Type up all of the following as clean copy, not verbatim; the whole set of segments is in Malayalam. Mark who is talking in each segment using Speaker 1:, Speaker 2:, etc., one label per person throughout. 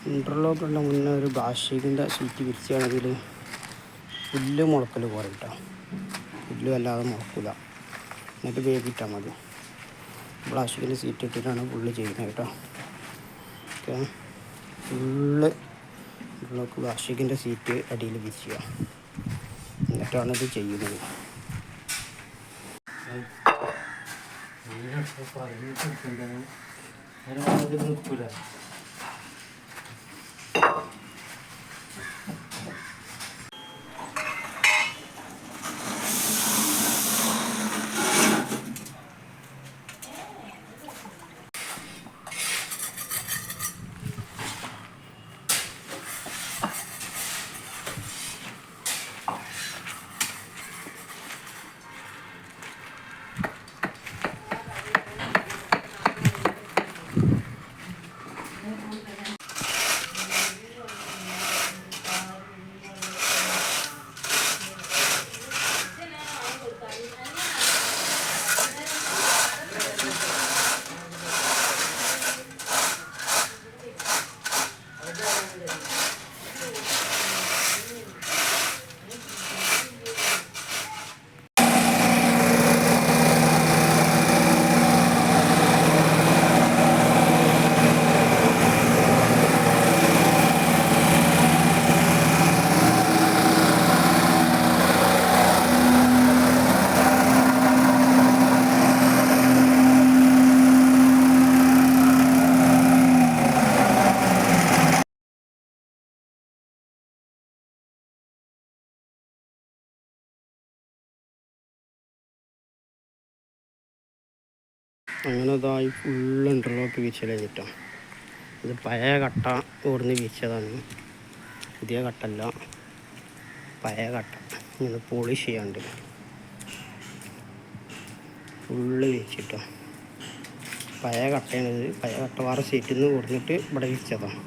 Speaker 1: ഇൻ്റർലോക്ക് ഉള്ള മുന്നേ ഒരു പ്ലാസ്റ്റിക്കിൻ്റെ ഷീറ്റ് വിരിച്ചാണെങ്കിൽ പുല്ല് മുളക്കൽ പോലെ കേട്ടോ. പുല്ല് വല്ലാതെ മുളക്കില്ല. എന്നിട്ട് വേഗിട്ടാൽ മതി. പ്ലാസ്റ്റിക്കിൻ്റെ സീറ്റ് ഇട്ടിട്ടാണ് പുല്ല് ചെയ്യുന്നത് കേട്ടോ. ഓക്കെ, ഫുള്ള് ഇൻ്റർലോക്ക് പ്ലാസ്റ്റിക്കിൻ്റെ സീറ്റ് അടിയിൽ വിരിക്കുക. എന്നിട്ടാണ് ഇത് ചെയ്യുന്നത്. അങ്ങനെ ഇതായി ഫുള്ള് ഇൻ്റർലോക്ക് വീഴ്ച കഴിഞ്ഞിട്ടാണ്. ഇത് പഴയ കട്ട ഓടുന്ന് വീഴ്ചതാണ്, പുതിയ കട്ടല്ല, പഴയ കട്ട. ഇങ്ങനെ പോളിഷ് ചെയ്യാണ്ട് ഫുള്ള് വീഴ്ചിട്ടോ. പഴയ കട്ടയാണിത്. പഴയ കട്ട വേറെ സീറ്റിൽ നിന്ന് കൊടുത്തിട്ട് ഇവിടെ വീഴ്ചതാണ്.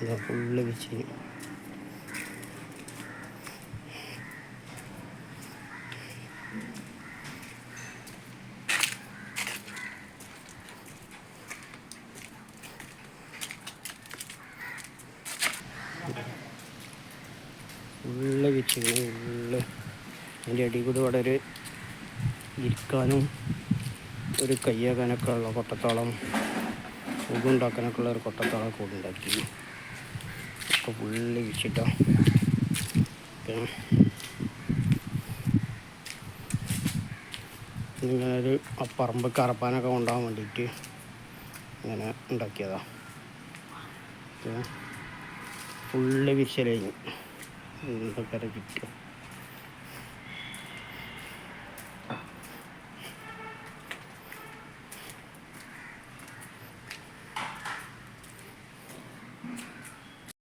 Speaker 1: ഇതാ ഫുള്ള് വീഴ്ച. ഫുള്ള് വെച്ചിങ്ങനെ ഫുള്ള് അതിൻ്റെ അടിയിൽ കൂടി ഇവിടെ ഒരു ഇരിക്കാനും ഒരു കയ്യാക്കാനൊക്കെ ഉള്ള കൊട്ടത്തോളം, സുഖമുണ്ടാക്കാനൊക്കെ ഉള്ള ഒരു കൊട്ടത്തോളം കൂടെ ഉണ്ടാക്കി. ഒക്കെ ഫുള്ള് വെച്ചിട്ടോ. ഇങ്ങനെ ഒരു പറമ്പ് കറപ്പാനൊക്കെ കൊണ്ടുപോകാൻ വേണ്ടിയിട്ട് ഇങ്ങനെ ഉണ്ടാക്കിയതാണ്. ഫുള്ള് വിരിച്ചൽ കഴിഞ്ഞു. എന്തൊക്കെ കിട്ടും.